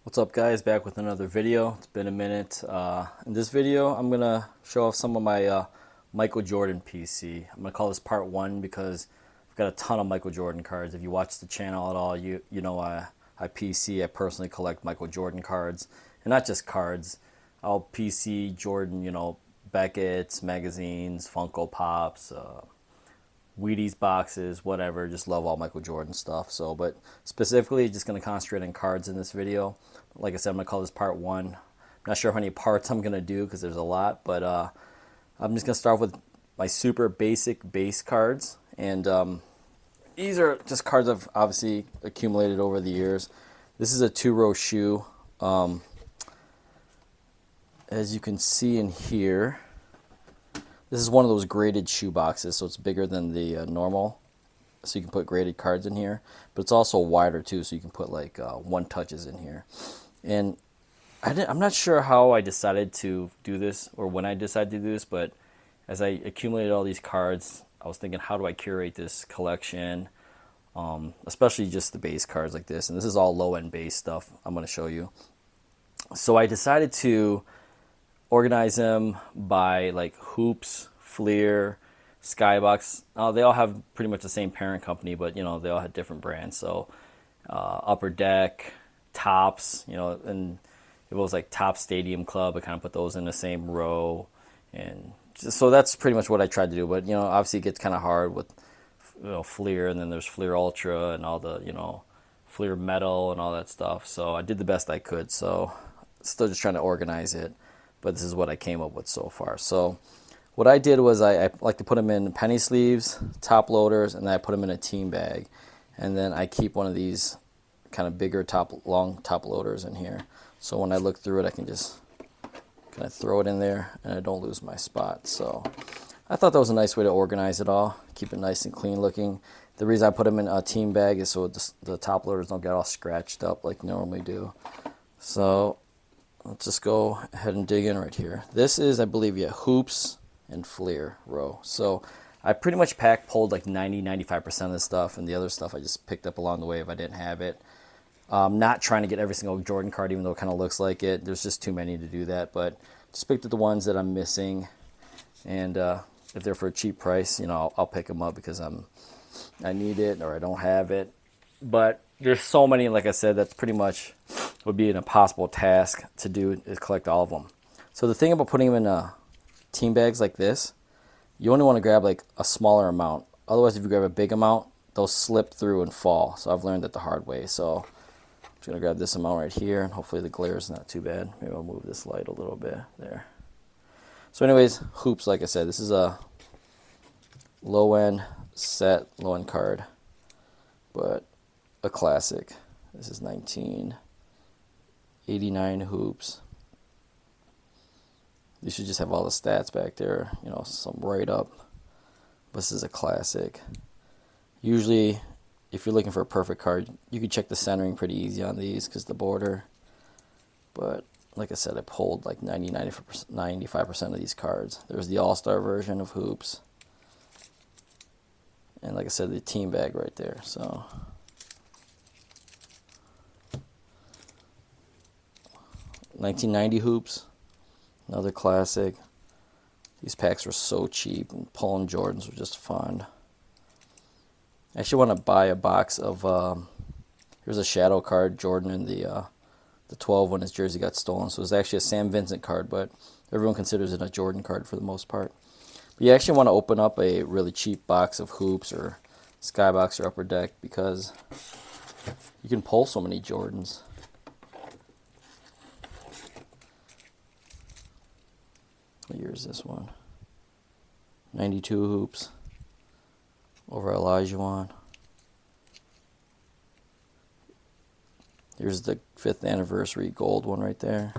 What's up, guys? Back with another video. It's been a minute. In this video I'm gonna show off some of my Michael Jordan PC. I'm gonna call this part one because I've got a ton of Michael Jordan cards. If you watch the channel at all, you know I PC. I personally collect Michael Jordan cards, and not just cards. I'll PC Jordan, Beckett's magazines, Funko Pops, Wheaties boxes, whatever. Just love all Michael Jordan stuff. So, but specifically, just going to concentrate on cards in this video. Like I said, I'm going to call this part one. I'm not sure how many parts I'm going to do because there's a lot, but I'm just going to start with my super basic base cards. And these are just cards I've obviously accumulated over the years. This is a two-row shoe. As you can see in here, this is one of those graded shoe boxes, so it's bigger than the normal. So you can put graded cards in here, but it's also wider too, so you can put like one touches in here. And I'm not sure how I decided to do this or when I decided to do this, but as I accumulated all these cards, I was thinking, how do I curate this collection? Especially just the base cards like this. And this is all low-end base stuff I'm going to show you. So I decided to organize them by like Hoops, Fleer, Skybox. They all have pretty much the same parent company, but they all had different brands. So Upper Deck, Tops, and it was like Top Stadium Club. I kind of put those in the same row, and so that's pretty much what I tried to do. But obviously it gets kind of hard with Fleer, and then there's Fleer Ultra and all the Fleer Metal and all that stuff. So I did the best I could. So still just trying to organize it, but this is what I came up with so far. So what I did was I like to put them in penny sleeves, top loaders, and then I put them in a team bag. And then I keep one of these kind of bigger long top loaders in here. So when I look through it, I can just kind of throw it in there and I don't lose my spot. So I thought that was a nice way to organize it all, keep it nice and clean looking. The reason I put them in a team bag is so the top loaders don't get all scratched up like they normally do. So let's just go ahead and dig in right here. This is, I believe, Hoops and Fleer row. So I pretty much pulled like 95% of the stuff, and the other stuff I just picked up along the way if I didn't have it. I'm not trying to get every single Jordan card, even though it kind of looks like it. There's just too many to do that, but just picked up the ones that I'm missing, and if they're for a cheap price, I'll pick them up because I need it or I don't have it. But there's so many, like I said, that's pretty much would be an impossible task to do, is collect all of them. So the thing about putting them in team bags like this, you only want to grab like a smaller amount. Otherwise, if you grab a big amount, they'll slip through and fall. So I've learned that the hard way. So I'm just going to grab this amount right here, and hopefully the glare is not too bad. Maybe I'll move this light a little bit there. So anyways, Hoops, like I said, this is a low-end set, low-end card, but a classic. This is 1989 Hoops. You should just have all the stats back there, some write up. This is a classic. Usually, if you're looking for a perfect card, you can check the centering pretty easy on these because the border. But like I said, I pulled like 95% of these cards. There's the All-Star version of Hoops. And like I said, the team bag right there. So 1990 Hoops. Another classic. These packs were so cheap, and pulling Jordans were just fun. I actually want to buy a box of, here's a shadow card, Jordan, in the 12 when his jersey got stolen. So it was actually a Sam Vincent card, but everyone considers it a Jordan card for the most part. But you actually want to open up a really cheap box of Hoops or Skybox or Upper Deck because you can pull so many Jordans. What year is this one? 92 Hoops over Olajuwon. Here's the 5th anniversary gold one right there.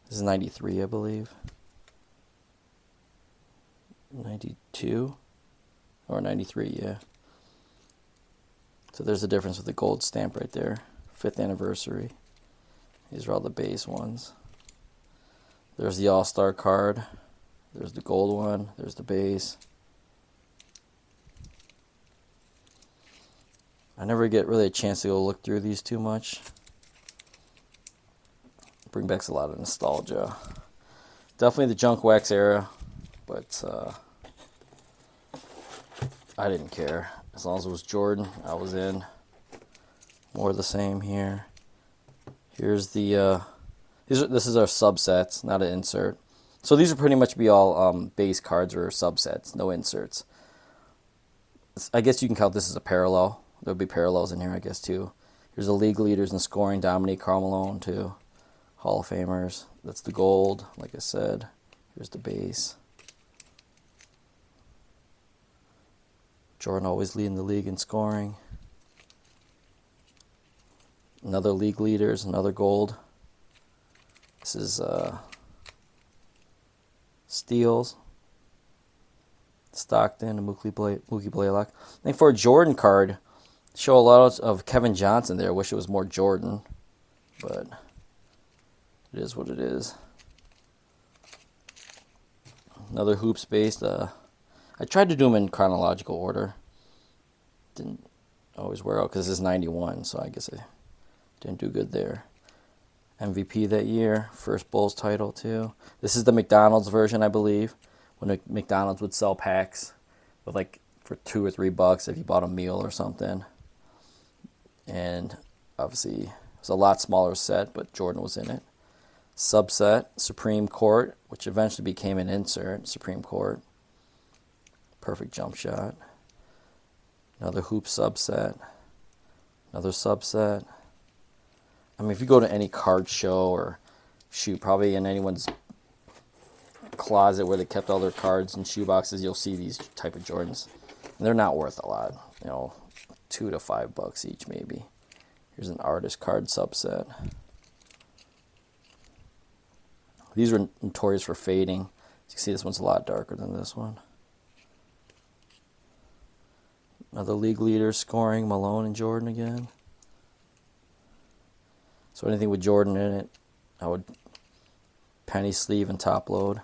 This is 93, I believe. 92 or 93, yeah. So there's a difference with the gold stamp right there. 5th anniversary. These are all the base ones. There's the All-Star card. There's the gold one. There's the base. I never get really a chance to go look through these too much. bring back a lot of nostalgia. Definitely the junk wax era, but I didn't care. As long as it was Jordan, I was in. More of the same here. Here's the, this is our subsets, not an insert. So these would pretty much be all base cards or subsets, no inserts. I guess you can count this as a parallel. There'll be parallels in here, I guess, too. Here's the league leaders in scoring, Dominique, Karl Malone, too. Hall of Famers. That's the gold, like I said. Here's the base. Jordan always leading the league in scoring. Another league leaders, another gold. This is steals. Stockton and Mookie Blaylock. I think for a Jordan card, show a lot of Kevin Johnson there. I wish it was more Jordan, but it is what it is. Another hoops based. I tried to do them in chronological order. Didn't always work out because this is 91, so I guess I didn't do good there. MVP that year, first Bulls title too. This is the McDonald's version, I believe, when McDonald's would sell packs with like for $2 or $3 if you bought a meal or something. And obviously it was a lot smaller set, but Jordan was in it. Subset, Supreme Court, which eventually became an insert, Supreme Court. Perfect jump shot. Another hoop subset. Another subset. I mean, if you go to any card show or shoot, probably in anyone's closet where they kept all their cards and shoe boxes, you'll see these type of Jordans. And they're not worth a lot, you know, $2 to $5 each maybe. Here's an artist card subset. These are notorious for fading. As you can see, this one's a lot darker than this one. Another league leader scoring, Malone and Jordan again. So anything with Jordan in it, I would penny sleeve and top load.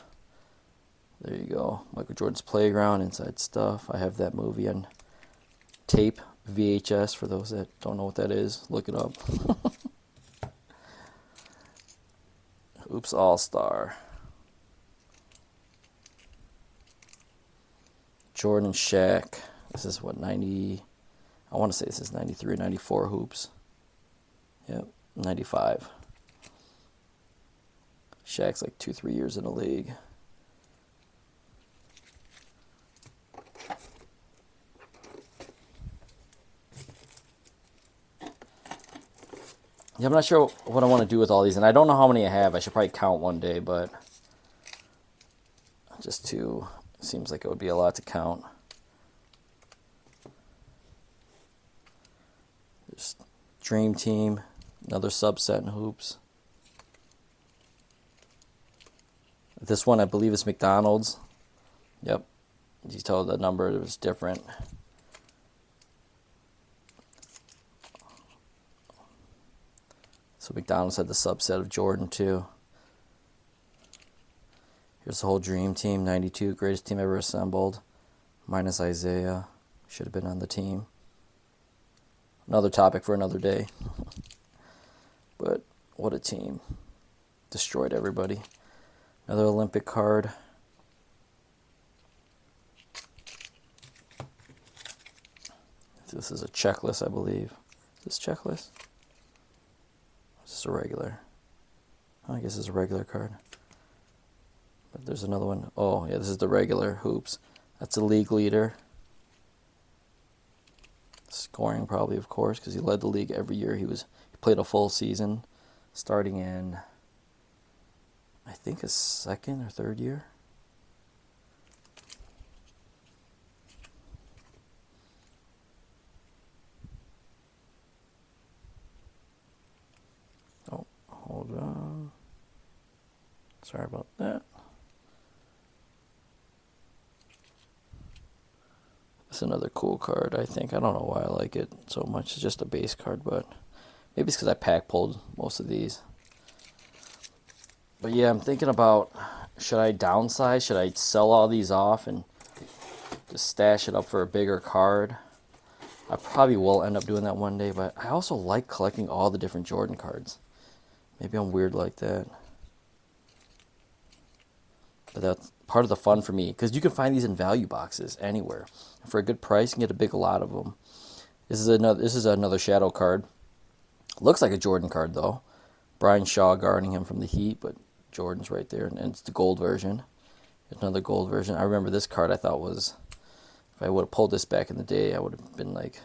There you go. Michael Jordan's Playground, Inside Stuff. I have that movie on tape, VHS, for those that don't know what that is. Look it up. Oops, All-Star. Jordan Shaq. This is what, 90... I want to say this is 93 or 94 hoops. Yep, 95. Shaq's like 2-3 years in the league. Yeah, I'm not sure what I want to do with all these, and I don't know how many I have. I should probably count one day, but just two seems like it would be a lot to count. There's Dream Team, another subset in hoops. This one, I believe, is McDonald's. Yep, you tell the number, it was different. So McDonald's had the subset of Jordan too. Here's the whole Dream Team, 92, greatest team ever assembled. Minus Isaiah, should have been on the team. Another topic for another day. But what a team. Destroyed everybody. Another Olympic card. This is a checklist, I believe. Is this checklist? Is this a regular? Oh, I guess it's a regular card. But there's another one. Oh, yeah, this is the regular hoops. That's a league leader. Scoring probably, of course, because he led the league every year. He played a full season, starting in, I think, his second or third year. Oh, hold on. Sorry about that. It's another cool card, I think. I don't know why I like it so much. It's just a base card, but maybe it's because I pack pulled most of these. But yeah, I'm thinking about, should I downsize? Should I sell all these off and just stash it up for a bigger card? I probably will end up doing that one day, but I also like collecting all the different Jordan cards. Maybe I'm weird like that. But that's part of the fun for me, because you can find these in value boxes anywhere. For a good price, you can get a big lot of them. This is another Shadow card. Looks like a Jordan card, though. Brian Shaw guarding him from the Heat, but Jordan's right there, and it's the gold version. It's another gold version. I remember this card I thought was, if I would have pulled this back in the day, I would have been like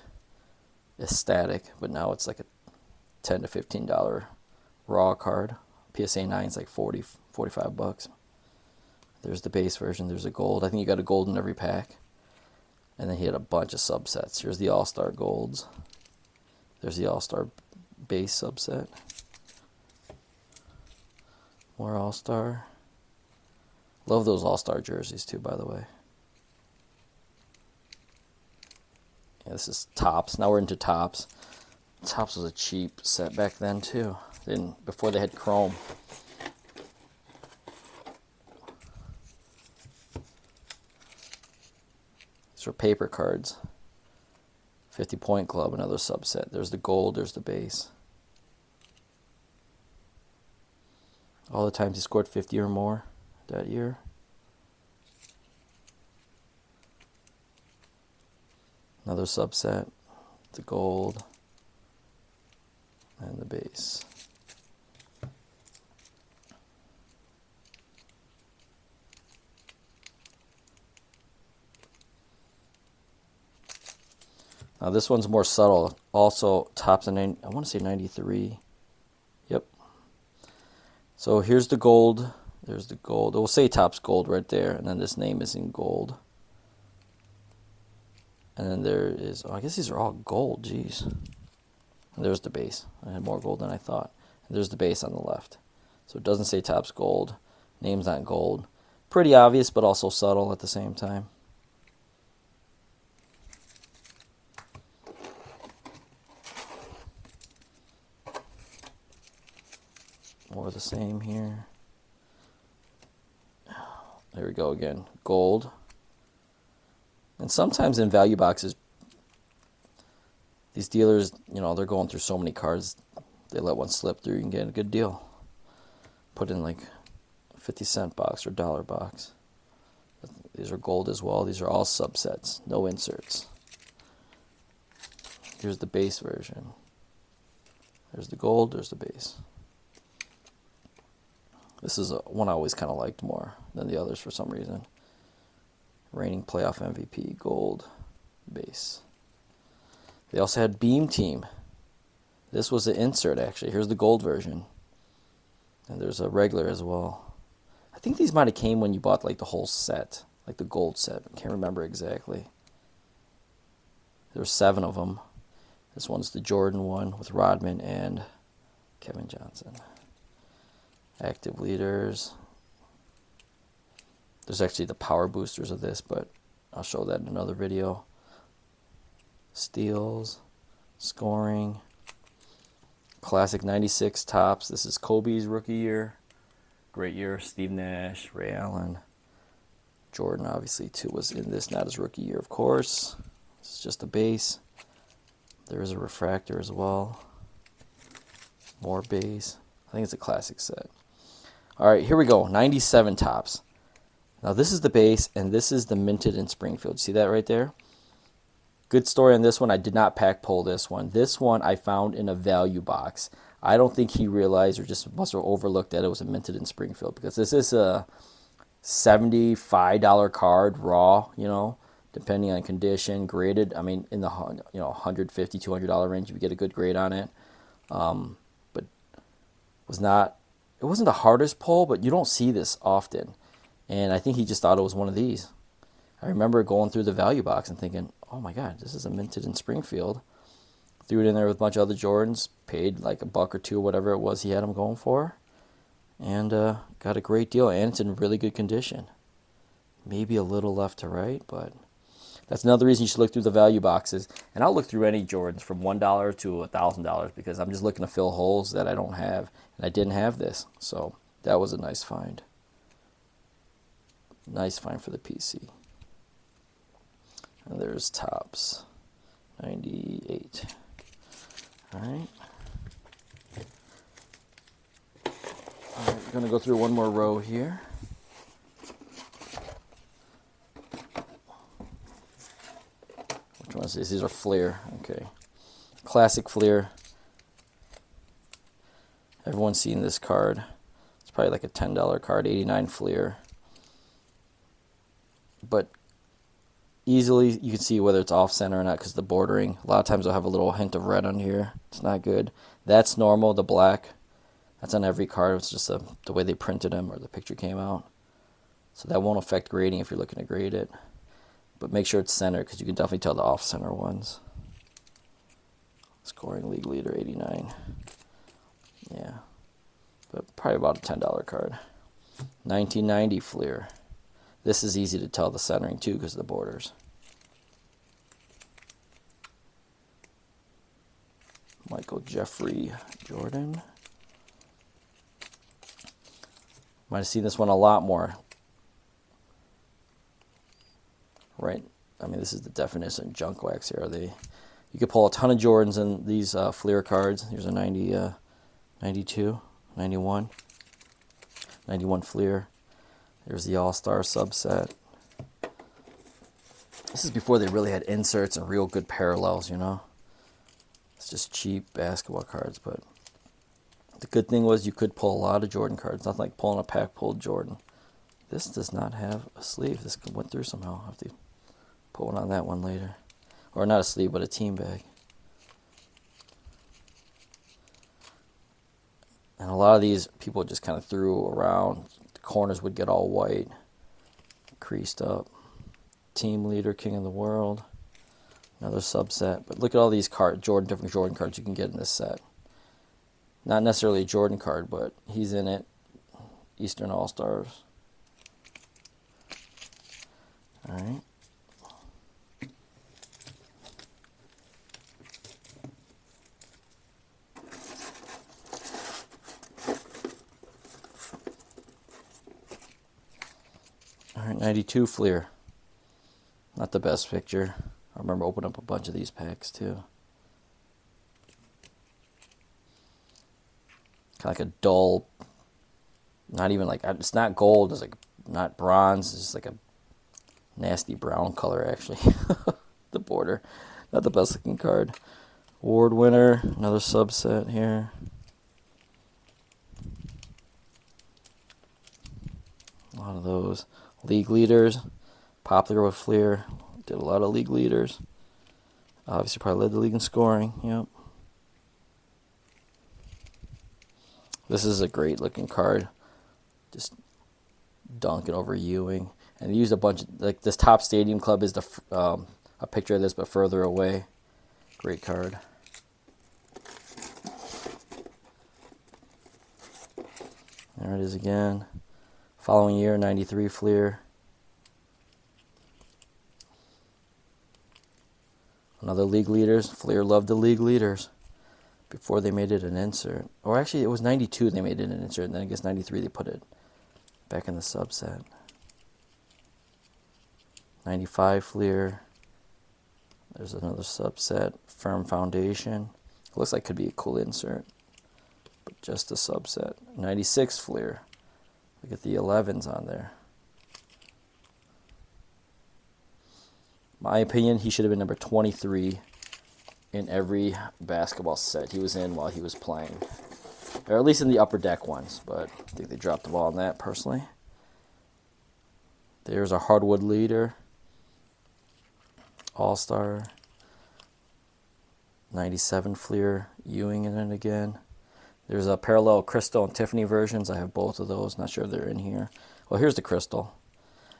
ecstatic, but now it's like a $10 to $15 raw card. PSA 9 is like 40, 45 bucks. There's the base version. There's a gold. I think you got a gold in every pack. And then he had a bunch of subsets. Here's the All-Star Golds. There's the All-Star base subset. More All-Star. Love those All-Star jerseys too, by the way. Yeah, this is Topps. Now we're into Topps. Topps was a cheap set back then too. Before they had Chrome. These are paper cards. 50 Point Club, another subset. There's the gold, there's the base. All the times he scored 50 or more that year. Another subset, the gold, and the base. Now this one's more subtle. Also Topps in, I want to say 93. Yep. So here's the gold. There's the gold. It will say Topps Gold right there, and then this name is in gold. And then there is, oh, I guess these are all gold. Jeez. And there's the base. I had more gold than I thought. And there's the base on the left. So it doesn't say Topps Gold. Name's not gold. Pretty obvious, but also subtle at the same time. More of the same here. There we go again. Gold. And sometimes in value boxes, these dealers, you know, they're going through so many cards, they let one slip through, you can get a good deal. Put in like a 50-cent box or dollar box. These are gold as well. These are all subsets, no inserts. Here's the base version. There's the gold, there's the base. This is one I always kind of liked more than the others for some reason. Reigning playoff MVP, gold, base. They also had Beam Team. This was an insert, actually. Here's the gold version. And there's a regular as well. I think these might have came when you bought like the whole set, like the gold set. I can't remember exactly. There's 7 of them. This one's the Jordan one with Rodman and Kevin Johnson. Active leaders. There's actually the power boosters of this, but I'll show that in another video. Steals, scoring, classic 96 Topps. This is Kobe's rookie year. Great year. Steve Nash, Ray Allen. Jordan obviously too was in this, not his rookie year of course. This is just the base. There is a refractor as well. More base. I think it's a classic set. Alright, here we go. 97 Topps. Now this is the base, and this is the minted in Springfield. See that right there? Good story on this one. I did not pack pull this one. This one I found in a value box. I don't think he realized or just must have overlooked that it was a minted in Springfield, because this is a $75 card raw, you know, depending on condition, graded. I mean, in the $150, $200 range if you get a good grade on it. But it wasn't the hardest pull, but you don't see this often. And I think he just thought it was one of these. I remember going through the value box and thinking, oh my God, this is a minted in Springfield. Threw it in there with a bunch of other Jordans, paid like $1 or $2, whatever it was he had them going for, and got a great deal. And it's in really good condition. Maybe a little left to right, but that's another reason you should look through the value boxes. And I'll look through any Jordans from $1 to $1,000 because I'm just looking to fill holes that I don't have. And I didn't have this, so that was a nice find. Nice find for the PC. And there's Topps 98. All right. Gonna go through one more row here. Which one is this? These are Fleer. Okay. Classic Fleer. Everyone's seen this card. It's probably like a $10 card, 89 Fleer. But easily you can see whether it's off center or not because the bordering. A lot of times they'll have a little hint of red on here. It's not good. That's normal, the black. That's on every card. It's just the way they printed them or the picture came out. So that won't affect grading if you're looking to grade it. But make sure it's centered because you can definitely tell the off-center ones. Scoring league leader, 89. Yeah. But probably about a $10 card. 1990 Fleer. This is easy to tell the centering too because of the borders. Michael Jeffrey Jordan. Might have seen this one a lot more. Right? I mean, this is the definition of junk wax here. You could pull a ton of Jordans in these Fleer cards. Here's a 90, 92, 91. 91 Fleer. There's the All-Star subset. This is before they really had inserts and real good parallels, you know. It's just cheap basketball cards, but the good thing was you could pull a lot of Jordan cards. Nothing like pulling a pack-pulled Jordan. This does not have a sleeve. This went through somehow. I'll have to put one on that one later. Or not a sleeve, but a team bag. And a lot of these people just kind of threw around. The corners would get all white, creased up. Team leader, king of the world. Another subset. But look at all these cards, different Jordan cards you can get in this set. Not necessarily a Jordan card, but he's in it. Eastern All-Stars. All right. All right, 92 Fleer. Not the best picture. I remember opening up a bunch of these packs too. Kind of like a dull, not even like, it's not gold, it's like not bronze, it's just like a nasty brown color actually. The border. Not the best looking card. Award winner, another subset here. A lot of those. League leaders, popular with Fleer. Did a lot of league leaders. Obviously probably led the league in scoring, yep. This is a great looking card. Just dunking over Ewing. And they used a bunch of, like this Top Stadium Club is a picture of this, but further away. Great card. There it is again. Following year, 93 Fleer. Another league leaders. Fleer loved the league leaders before they made it an insert. Or actually, it was 92 they made it an insert, and then I guess 93 they put it back in the subset. 95 Fleer. There's another subset. Firm Foundation. It looks like it could be a cool insert, but just a subset. 96 Fleer. Look at the 11s on there. My opinion, he should have been number 23 in every basketball set he was in while he was playing. Or at least in the upper deck ones, but I think they dropped the ball on that personally. There's a hardwood leader. All-Star. 97 Fleer. Ewing in it again. There's a parallel Crystal and Tiffany versions. I have both of those. Not sure if they're in here. Well, here's the Crystal.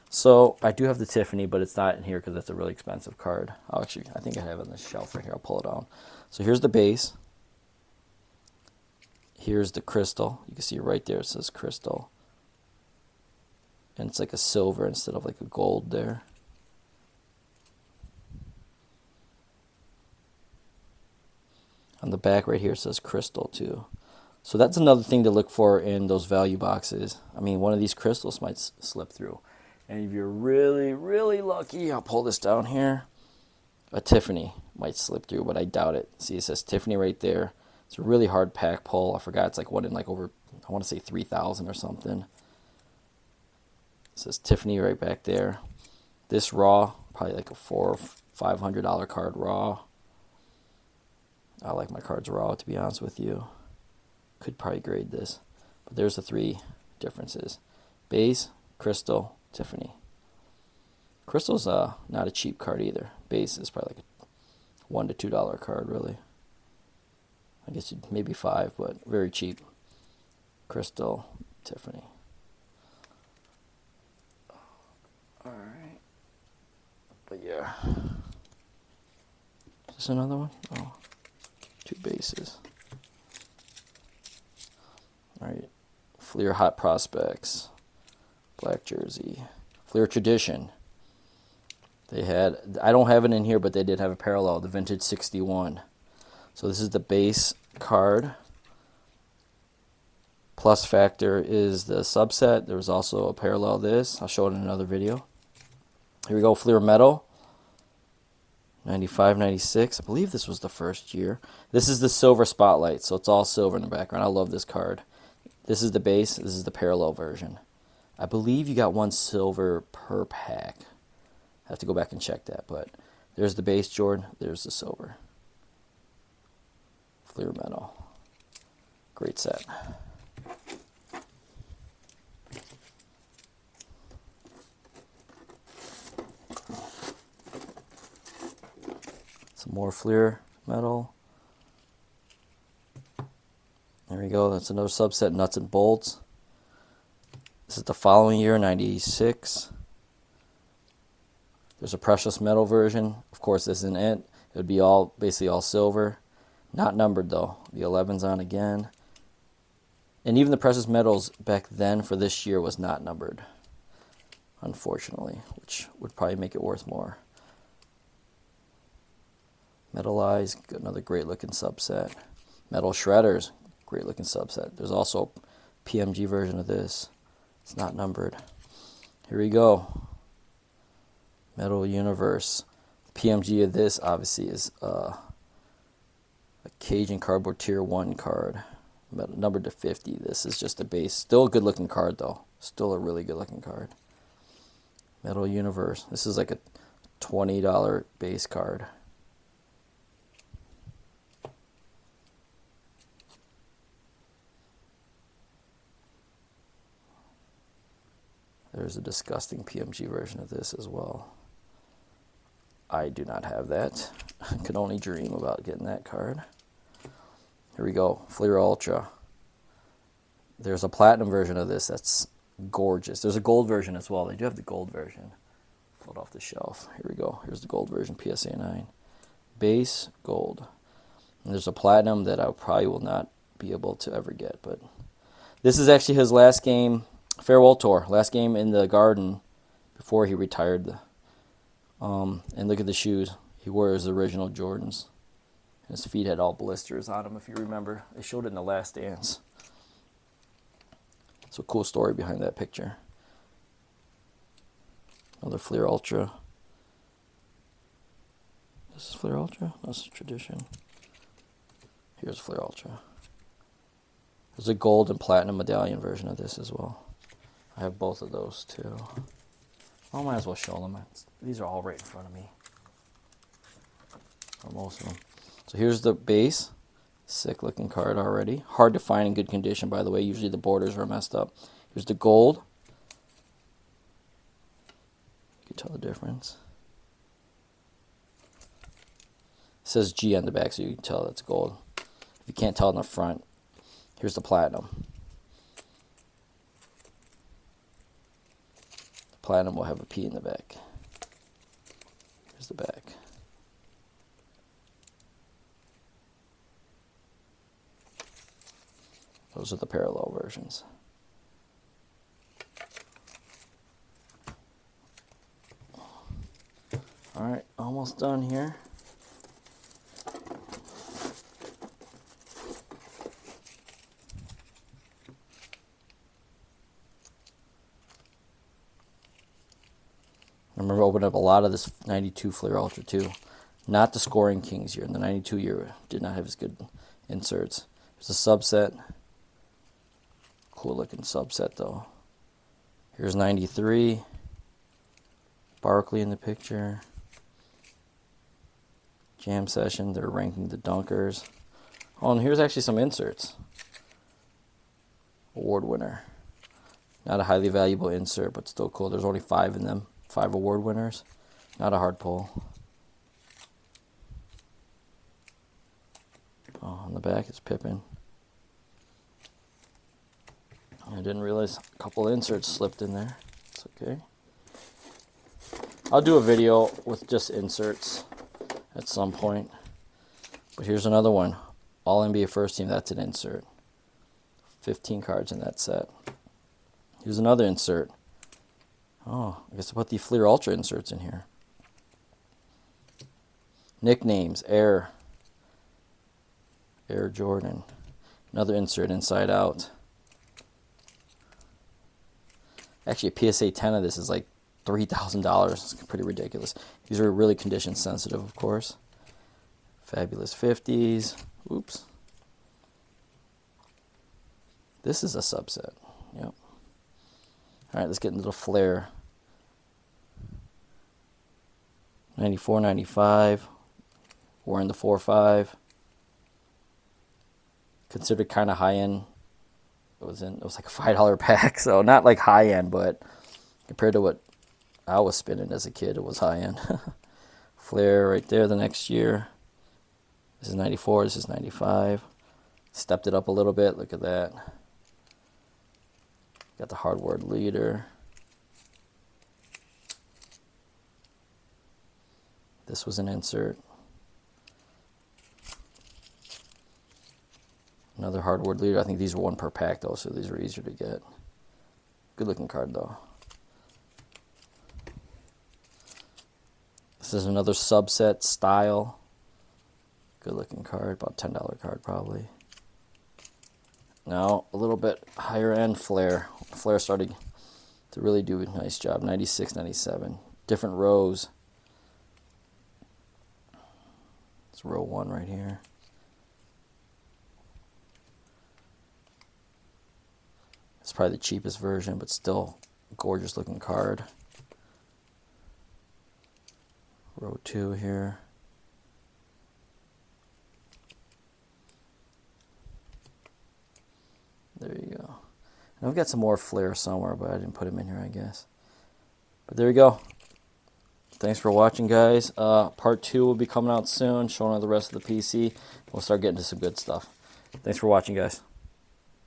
So I do have the Tiffany, but it's not in here because it's a really expensive card. I think I have it on the shelf right here. I'll pull it out. So here's the base. Here's the Crystal. You can see right there it says Crystal. And it's like a silver instead of like a gold there. On the back right here it says Crystal too. So that's another thing to look for in those value boxes. I mean, one of these crystals might slip through. And if you're really, really lucky, I'll pull this down here. A Tiffany might slip through, but I doubt it. See, it says Tiffany right there. It's a really hard pack pull. I forgot, it's like what in like over, I want to say 3,000 or something. It says Tiffany right back there. This raw, probably like a $400 or $500 card raw. I like my cards raw, to be honest with you. Could probably grade this. But there's the three differences. Base, Crystal, Tiffany. Crystal's not a cheap card either. Base is probably like a $1 to $2 card, really. I guess maybe $5, but very cheap. Crystal, Tiffany. Alright. But yeah. Is this another one? Oh. 2 bases. Alright. Fleer Hot Prospects. Black Jersey. Fleer Tradition. They had, I don't have it in here, but they did have a parallel, the Vintage 61. So this is the base card. Plus Factor is the subset. There was also a parallel of this. I'll show it in another video. Here we go, Fleer Metal. 95, 96. I believe this was the first year. This is the silver spotlight, so it's all silver in the background. I love this card. This is the base. This is the parallel version. I believe you got 1 silver per pack. I have to go back and check that, but there's the base Jordan. There's the silver. Fleer Metal. Great set. Some more Fleer Metal. There we go. That's another subset, Nuts and Bolts. This is the following year, 96. There's a Precious Metal version. Of course, this isn't it. It would be all basically all silver. Not numbered, though. The 11's on again. And even the Precious Metals back then for this year was not numbered, unfortunately, which would probably make it worth more. Metalized, another great looking subset. Metal Shredders, great looking subset. There's also a PMG version of this. It's not numbered. Here we go. Metal Universe. The PMG of this obviously is a Cajun Cardboard Tier 1 card. Numbered to 50. This is just a base. Still a good looking card though. Still a really good looking card. Metal Universe. This is like a $20 base card. There's a disgusting PMG version of this as well. I do not have that. I could only dream about getting that card. Here we go, Fleer Ultra. There's a platinum version of this that's gorgeous. There's a gold version as well. They do have the gold version. Pull it off the shelf. Here we go. Here's the gold version, PSA 9. Base gold. And there's a platinum that I probably will not be able to ever get, but this is actually his last game, farewell tour, last game in the Garden before he retired. And look at the shoes. He wore his original Jordans. His feet had all blisters on them, if you remember. They showed it in The Last Dance. So cool story behind that picture. Another Fleer Ultra. This is Fleer Ultra? That's a Tradition. Here's Fleer Ultra. There's a gold and platinum medallion version of this as well. I have both of those too. I might as well show them. These are all right in front of me. Or most of them. So here's the base. Sick looking card already. Hard to find in good condition, by the way. Usually the borders are messed up. Here's the gold. You can tell the difference. It says G on the back, so you can tell that's gold. If you can't tell in the front, here's the platinum. The platinum will have a P in the back. Here's the back. Those are the parallel versions. Alright, almost done here. I remember opening up a lot of this 92 Fleer Ultra too. Not the Scoring Kings year. In the 92 year did not have as good inserts. There's a subset. Cool looking subset though. Here's 93. Barkley in the picture. Jam session. They're ranking the dunkers. Oh, and here's actually some inserts. Award winner. Not a highly valuable insert, but still cool. There's only 5 in them. 5 award winners. Not a hard pull. Oh, on the back it's Pippen. I didn't realize a couple inserts slipped in there. It's okay. I'll do a video with just inserts at some point. But here's another one. All NBA first team, that's an insert. 15 cards in that set. Here's another insert. Oh, I guess I'll put the Fleer Ultra inserts in here. Nicknames, Air Jordan. Another insert, inside out. Actually, a PSA 10 of this is like $3,000. It's pretty ridiculous. These are really condition sensitive, of course. Fabulous 50s. Oops. This is a subset. Yep. All right, let's get into the Flair. 94, 95. We're in the 4.5. Considered kind of high end. It was like a $5 pack, so not like high end, but compared to what I was spinning as a kid, it was high end. Flair right there the next year. This is 94, this is 95. Stepped it up a little bit, look at that. Got the hardware leader. This was an insert. Another hardware leader. I think these were 1 per pack though, so these were easier to get. Good looking card though. This is another subset style. Good looking card, about $10 card probably. Now a little bit higher end Flair. Flair started to really do a nice job. 96, 97. Different rows. It's row 1 right here. It's probably the cheapest version, but still a gorgeous looking card. Row 2 here. There you go. And I've got some more Flair somewhere, but I didn't put them in here, I guess. But there you go. Thanks for watching, guys. Part 2 will be coming out soon, showing the rest of the PC. We'll start getting to some good stuff. Thanks for watching, guys.